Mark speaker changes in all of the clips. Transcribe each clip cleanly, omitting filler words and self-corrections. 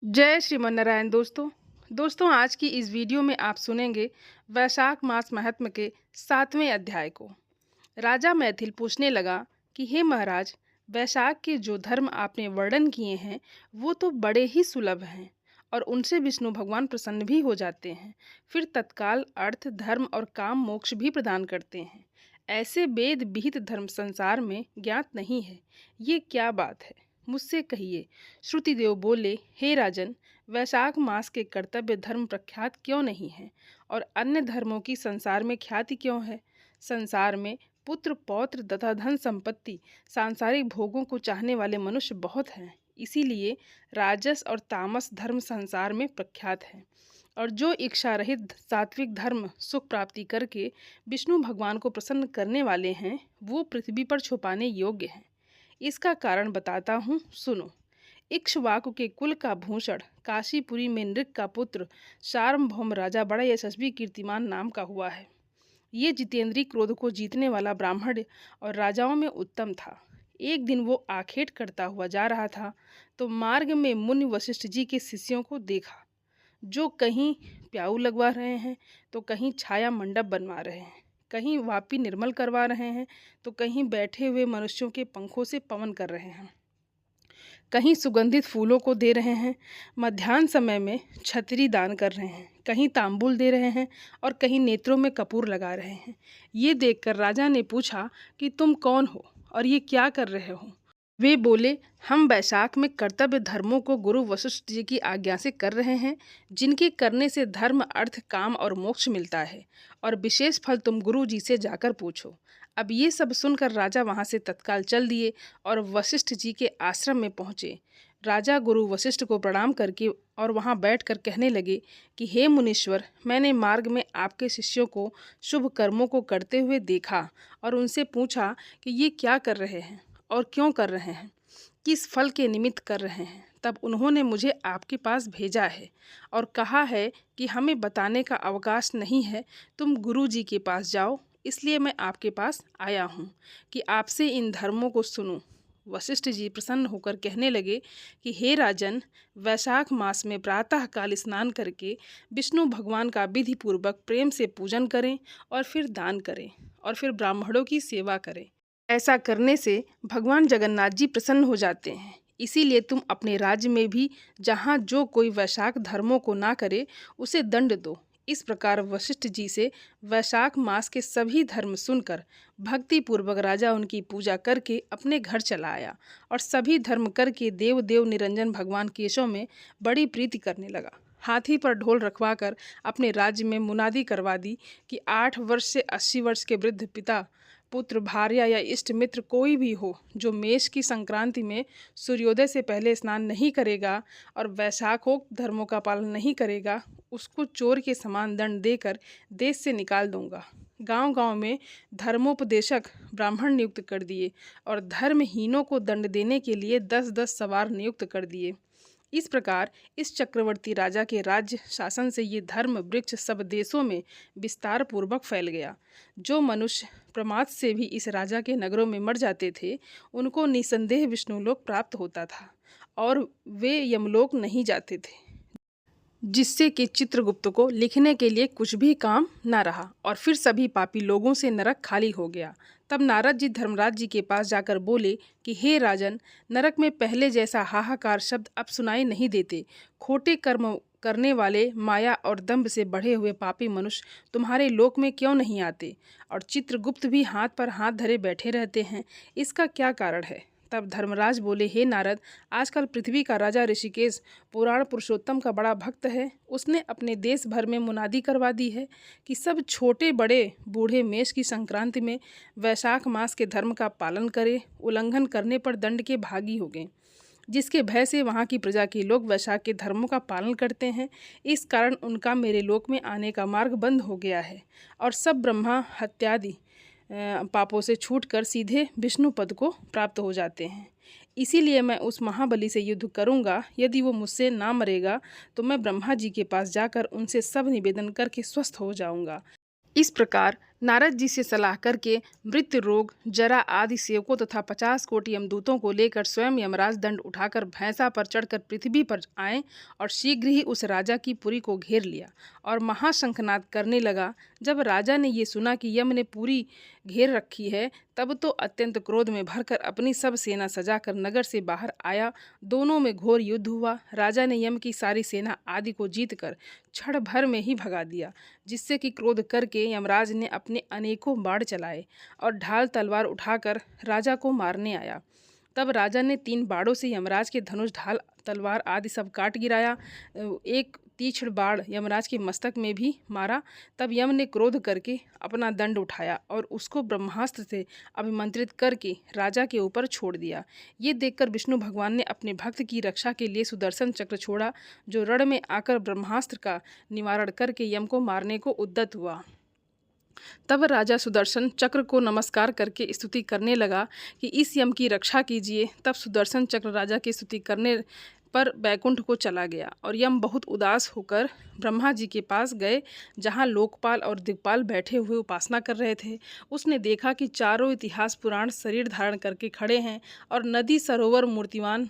Speaker 1: जय श्रीमन्नारायण दोस्तों। आज की इस वीडियो में आप सुनेंगे वैशाख मास महात्म्य के 7वें अध्याय को। राजा मैथिल पूछने लगा कि हे महाराज, वैशाख के जो धर्म आपने वर्णन किए हैं वो तो बड़े ही सुलभ हैं और उनसे विष्णु भगवान प्रसन्न भी हो जाते हैं। फिर तत्काल अर्थ, धर्म और काम मोक्ष भी प्रदान करते हैं। ऐसे वेद विहित धर्म संसार में ज्ञात नहीं है। ये क्या बात है, मुझसे कहिए। श्रुतिदेव बोले, हे राजन, वैशाख मास के कर्तव्य धर्म प्रख्यात क्यों नहीं है और अन्य धर्मों की संसार में ख्याति क्यों है? संसार में पुत्र पौत्र तथा धन संपत्ति, सांसारिक भोगों को चाहने वाले मनुष्य बहुत हैं। इसीलिए राजस और तामस धर्म संसार में प्रख्यात है। और जो इच्छा रहित सात्विक धर्म सुख प्राप्ति करके विष्णु भगवान को प्रसन्न करने वाले हैं, वो पृथ्वी पर छुपाने योग्य हैं। इसका कारण बताता हूँ, सुनो। इक्ष्वाकु के कुल का भूषण, काशीपुरी में नृक का पुत्र सार्वभौम राजा बड़ा यशस्वी कीर्तिमान नाम का हुआ है। ये जितेंद्रीय क्रोध को जीतने वाला ब्राह्मण और राजाओं में उत्तम था। एक दिन वो आखेट करता हुआ जा रहा था तो मार्ग में मुनि वशिष्ठ जी के शिष्यों को देखा, जो कहीं प्याऊ लगवा रहे हैं तो कहीं छाया मंडप बनवा रहे हैं, कहीं वापी निर्मल करवा रहे हैं तो कहीं बैठे हुए मनुष्यों के पंखों से पवन कर रहे हैं, कहीं सुगंधित फूलों को दे रहे हैं, मध्याह्न समय में छतरी दान कर रहे हैं, कहीं तांबूल दे रहे हैं और कहीं नेत्रों में कपूर लगा रहे हैं। ये देखकर राजा ने पूछा कि तुम कौन हो और ये क्या कर रहे हो? वे बोले, हम वैशाख में कर्तव्य धर्मों को गुरु वशिष्ठ जी की आज्ञा से कर रहे हैं, जिनके करने से धर्म, अर्थ, काम और मोक्ष मिलता है, और विशेष फल तुम गुरु जी से जाकर पूछो। अब ये सब सुनकर राजा वहाँ से तत्काल चल दिए और वशिष्ठ जी के आश्रम में पहुँचे। राजा गुरु वशिष्ठ को प्रणाम करके और वहाँ बैठकर कहने लगे कि हे मुनीश्वर, मैंने मार्ग में आपके शिष्यों को शुभ कर्मों को करते हुए देखा और उनसे पूछा कि ये क्या कर रहे हैं और क्यों कर रहे हैं, किस फल के निमित्त कर रहे हैं। तब उन्होंने मुझे आपके पास भेजा है और कहा है कि हमें बताने का अवकाश नहीं है, तुम गुरु जी के पास जाओ। इसलिए मैं आपके पास आया हूँ कि आपसे इन धर्मों को सुनूं। वशिष्ठ जी प्रसन्न होकर कहने लगे कि हे राजन, वैशाख मास में प्रातः काल स्नान करके विष्णु भगवान का विधि पूर्वक प्रेम से पूजन करें और फिर दान करें और फिर ब्राह्मणों की सेवा करें। ऐसा करने से भगवान जगन्नाथ जी प्रसन्न हो जाते हैं। इसीलिए तुम अपने राज्य में भी जहाँ जो कोई वैशाख धर्मों को ना करे उसे दंड दो। इस प्रकार वशिष्ठ जी से वैशाख मास के सभी धर्म सुनकर भक्ति पूर्वक राजा उनकी पूजा करके अपने घर चला आया और सभी धर्म करके देव देव निरंजन भगवान केशव में बड़ी प्रीति करने लगा। हाथी पर ढोल रखवाकर अपने राज्य में मुनादी करवा दी कि 8 वर्ष से 80 वर्ष के वृद्ध पिता, पुत्र, भार्या या इष्ट मित्र कोई भी हो जो मेष की संक्रांति में सूर्योदय से पहले स्नान नहीं करेगा और वैशाखोक्त धर्मों का पालन नहीं करेगा, उसको चोर के समान दंड देकर देश से निकाल दूंगा। गांव-गांव में धर्मोपदेशक ब्राह्मण नियुक्त कर दिए और धर्महीनों को दंड देने के लिए 10-10 सवार नियुक्त कर दिए। इस प्रकार इस चक्रवर्ती राजा के राज्य शासन से ये धर्म वृक्ष सब देशों में विस्तार पूर्वक फैल गया। जो मनुष्य प्रमाद से भी इस राजा के नगरों में मर जाते थे, उनको निसंदेह विष्णुलोक प्राप्त होता था और वे यमलोक नहीं जाते थे, जिससे कि चित्रगुप्त को लिखने के लिए कुछ भी काम ना रहा और फिर सभी पापी लोगों से नरक खाली हो गया। तब नारद जी धर्मराज जी के पास जाकर बोले कि हे राजन, नरक में पहले जैसा हाहाकार शब्द अब सुनाई नहीं देते। खोटे कर्म करने वाले, माया और दंभ से बढ़े हुए पापी मनुष्य तुम्हारे लोक में क्यों नहीं आते और चित्रगुप्त भी हाथ पर हाथ धरे बैठे रहते हैं, इसका क्या कारण है? तब धर्मराज बोले, हे नारद, आजकल पृथ्वी का राजा ऋषिकेश पुराण पुरुषोत्तम का बड़ा भक्त है। उसने अपने देश भर में मुनादी करवा दी है कि सब छोटे बड़े बूढ़े मेष की संक्रांति में वैशाख मास के धर्म का पालन करें, उल्लंघन करने पर दंड के भागी हो गए। जिसके भय से वहाँ की प्रजा के लोग वैशाख के धर्मों का पालन करते हैं, इस कारण उनका मेरे लोक में आने का मार्ग बंद हो गया है और सब ब्रह्मा हत्यादि पापों से छूटकर सीधे विष्णु पद को प्राप्त हो जाते हैं। इसीलिए मैं उस महाबली से युद्ध करूंगा। यदि वो मुझसे ना मरेगा तो मैं ब्रह्मा जी के पास जाकर उनसे सब निवेदन करके स्वस्थ हो जाऊंगा। इस प्रकार नारद जी से सलाह करके मृत्यु रोग, जरा आदि सेवकों तथा 50 कोटि यमदूतों को लेकर स्वयं यमराज दंड उठाकर भैंसा पर चढ़कर पृथ्वी पर आए और शीघ्र ही उस राजा की पुरी को घेर लिया और महाशंखनाद करने लगा। जब राजा ने ये सुना कि यम ने पुरी घेर रखी है, तब तो अत्यंत क्रोध में भरकर अपनी सब सेना सजाकर नगर से बाहर आया। दोनों में घोर युद्ध हुआ। राजा ने यम की सारी सेना आदि को जीतकर क्षण भर में ही भगा दिया, जिससे कि क्रोध करके यमराज ने अपने अनेकों बाण चलाए और ढाल तलवार उठाकर राजा को मारने आया। तब राजा ने 3 बाणों से यमराज के धनुष, ढाल, तलवार आदि सब काट गिराया। एक तीक्ष्ण बाण यमराज के मस्तक में भी मारा। तब यम ने क्रोध करके अपना दंड उठाया और उसको ब्रह्मास्त्र से अभिमंत्रित करके राजा के ऊपर छोड़ दिया। ये देखकर विष्णु भगवान ने अपने भक्त की रक्षा के लिए सुदर्शन चक्र छोड़ा, जो रण में आकर ब्रह्मास्त्र का निवारण करके यम को मारने को उद्यत हुआ। तब राजा सुदर्शन चक्र को नमस्कार करके स्तुति करने लगा कि इस यम की रक्षा कीजिए। तब सुदर्शन चक्र राजा की स्तुति करने पर बैकुंठ को चला गया और यम बहुत उदास होकर ब्रह्मा जी के पास गए, जहाँ लोकपाल और दिक्पाल बैठे हुए उपासना कर रहे थे। उसने देखा कि चारों इतिहास पुराण शरीर धारण करके खड़े हैं और नदी सरोवर मूर्तिमान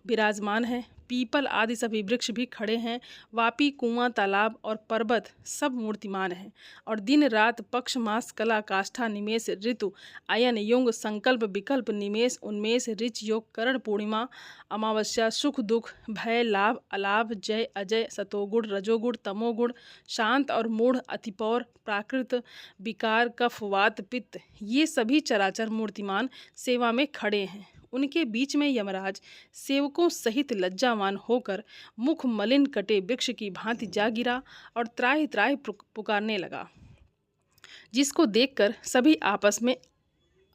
Speaker 1: विराजमान हैं। पीपल आदि सभी वृक्ष भी खड़े हैं। वापी, कुआं, तालाब और पर्वत सब मूर्तिमान हैं और दिन रात, पक्ष, मास, कला, काष्ठा, निमेष, ऋतु, अयन, युंग, संकल्प, विकल्प, निमेष, उन्मेष, ऋच, योग, करण, पूर्णिमा, अमावस्या, सुख, दुख, भय, लाभ, अलाभ, जय, अजय, सतोगुण, रजोगुण, तमोगुण, शांत और मूढ़, अतिपौर, प्राकृत, विकार, कफ, वात, पित्त, ये सभी चराचर मूर्तिमान सेवा में खड़े हैं। उनके बीच में यमराज सेवकों सहित लज्जावान होकर मुख मलिन कटे वृक्ष की भांति जा गिरा और त्राहि त्राहि पुकारने लगा, जिसको देखकर सभी आपस में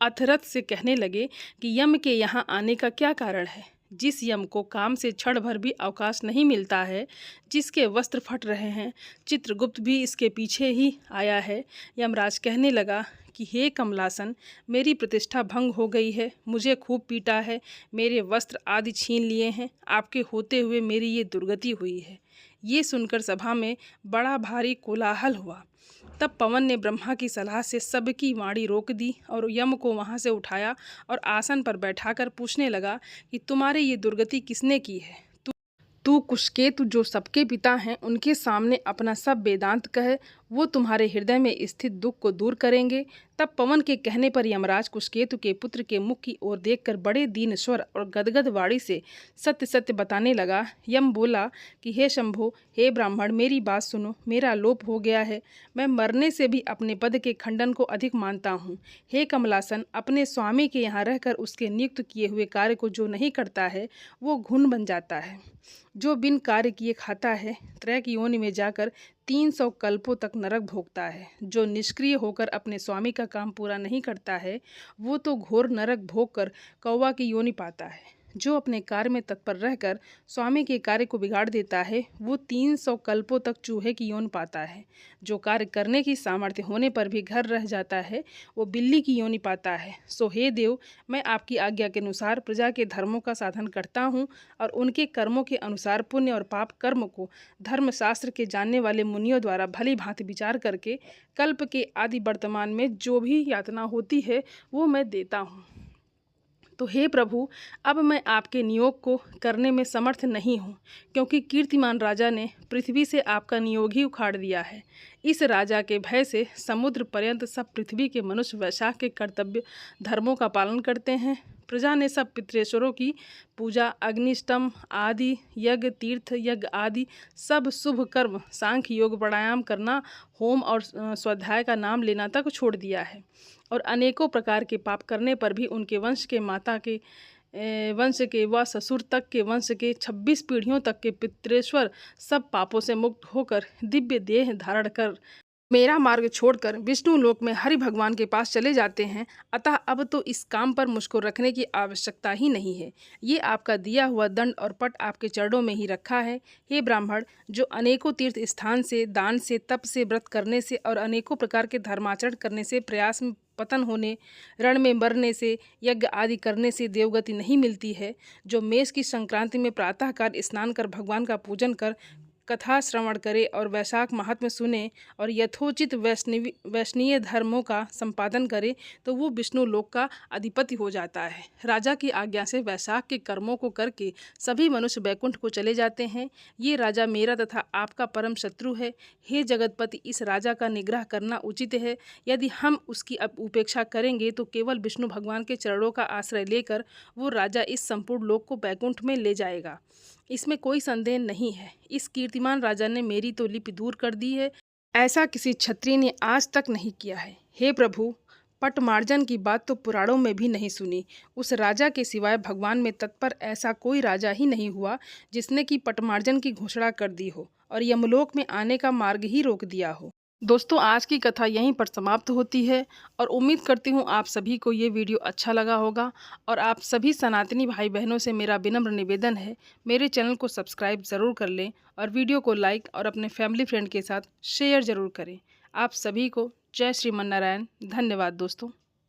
Speaker 1: अथरथ से कहने लगे कि यम के यहाँ आने का क्या कारण है। जिस यम को काम से क्षण भर भी अवकाश नहीं मिलता है, जिसके वस्त्र फट रहे हैं, चित्रगुप्त भी इसके पीछे ही आया है। यमराज कहने लगा कि हे कमलासन, मेरी प्रतिष्ठा भंग हो गई है, मुझे खूब पीटा है, मेरे वस्त्र आदि छीन लिए हैं, आपके होते हुए मेरी ये दुर्गति हुई है। ये सुनकर सभा में बड़ा भारी कोलाहल हुआ। तब पवन ने ब्रह्मा की सलाह से सबकी वाणी रोक दी और यम को वहाँ से उठाया और आसन पर बैठाकर पूछने लगा कि तुम्हारी ये दुर्गति किसने की है। तू कुशकेतु, जो सबके पिता हैं, उनके सामने अपना सब वेदांत कहे, वो तुम्हारे हृदय में स्थित दुख को दूर करेंगे। तब पवन के कहने पर यमराज कुशकेतु के पुत्र के मुख की ओर देखकर बड़े दीन स्वर और गदगद वाणी से सत्य सत्य बताने लगा। यम बोला कि हे शंभो, हे ब्राह्मण, मेरी बात सुनो, मेरा लोप हो गया है। मैं मरने से भी अपने पद के खंडन को अधिक मानता हूँ। हे कमलासन, अपने स्वामी के यहाँ रहकर उसके नियुक्त किए हुए कार्य को जो नहीं करता है, वो घुन बन जाता है। जो बिन कार्य किए खाता है, त्रय की योनि में जाकर 300 कल्पों तक नरक भोगता है। जो निष्क्रिय होकर अपने स्वामी का काम पूरा नहीं करता है, वो तो घोर नरक भोगकर कौवा की योनि पाता है। जो अपने कार्य में तत्पर रहकर स्वामी के कार्य को बिगाड़ देता है, वो 300 कल्पों तक चूहे की योनि पाता है। जो कार्य करने की सामर्थ्य होने पर भी घर रह जाता है, वो बिल्ली की योनि पाता है। सो हे देव, मैं आपकी आज्ञा के अनुसार प्रजा के धर्मों का साधन करता हूँ और उनके कर्मों के अनुसार पुण्य और पाप कर्म को धर्मशास्त्र के जानने वाले मुनियों द्वारा भली भांति विचार करके कल्प के आदि वर्तमान में जो भी यातना होती है, वो मैं देता हूँ। तो हे प्रभु, अब मैं आपके नियोग को करने में समर्थ नहीं हूँ, क्योंकि कीर्तिमान राजा ने पृथ्वी से आपका नियोग ही उखाड़ दिया है। इस राजा के भय से समुद्र पर्यंत सब पृथ्वी के मनुष्य वैशाख के कर्तव्य धर्मों का पालन करते हैं। प्रजा ने सब पितृेश्वरों की पूजा, अग्निष्टम आदि यज्ञ, तीर्थ यज्ञ आदि सब शुभ कर्म, सांख्य योग, प्राणायाम करना, होम और स्वाध्याय का नाम लेना तक छोड़ दिया है। और अनेकों प्रकार के पाप करने पर भी उनके वंश के माता के वंश के व ससुर तक के वंश के 26 पीढ़ियों तक के पितृेश्वर सब पापों से मुक्त होकर दिव्य देह धारण कर मेरा मार्ग छोड़कर विष्णु लोक में हरि भगवान के पास चले जाते हैं। अतः अब तो इस काम पर मुझको रखने की आवश्यकता ही नहीं है। ये आपका दिया हुआ दंड और पट आपके चरणों में ही रखा है। हे ब्राह्मण, जो अनेकों तीर्थ स्थान से, दान से, तप से, व्रत करने से और अनेकों प्रकार के धर्माचरण करने से, प्रयास में पतन होने, रण में मरने से, यज्ञ आदि करने से देवगति नहीं मिलती है, जो मेष की संक्रांति में प्रातःकाल स्नान कर भगवान का पूजन कर कथा श्रवण करे और वैशाख महात्म्य सुने और यथोचित वैष्णवीय धर्मों का संपादन करे तो वो विष्णु लोक का अधिपति हो जाता है। राजा की आज्ञा से वैशाख के कर्मों को करके सभी मनुष्य वैकुंठ को चले जाते हैं। ये राजा मेरा तथा आपका परम शत्रु है। हे जगतपति, इस राजा का निग्रह करना उचित है। यदि हम उसकी उपेक्षा करेंगे तो केवल विष्णु भगवान के चरणों का आश्रय लेकर वो राजा इस संपूर्ण लोक को वैकुंठ में ले जाएगा, इसमें कोई संदेह नहीं है। इस कीर्तिमान राजा ने मेरी तो लिपि दूर कर दी है, ऐसा किसी क्षत्रिय ने आज तक नहीं किया है। हे प्रभु, पटमार्जन की बात तो पुराणों में भी नहीं सुनी। उस राजा के सिवाय भगवान में तत्पर ऐसा कोई राजा ही नहीं हुआ जिसने कि पटमार्जन की घोषणा कर दी हो और यमलोक में आने का मार्ग ही रोक दिया हो। दोस्तों, आज की कथा यहीं पर समाप्त होती है और उम्मीद करती हूँ आप सभी को ये वीडियो अच्छा लगा होगा। और आप सभी सनातनी भाई बहनों से मेरा विनम्र निवेदन है, मेरे चैनल को सब्सक्राइब ज़रूर कर लें और वीडियो को लाइक और अपने फैमिली फ्रेंड के साथ शेयर ज़रूर करें। आप सभी को जय श्रीमन नारायण। धन्यवाद दोस्तों।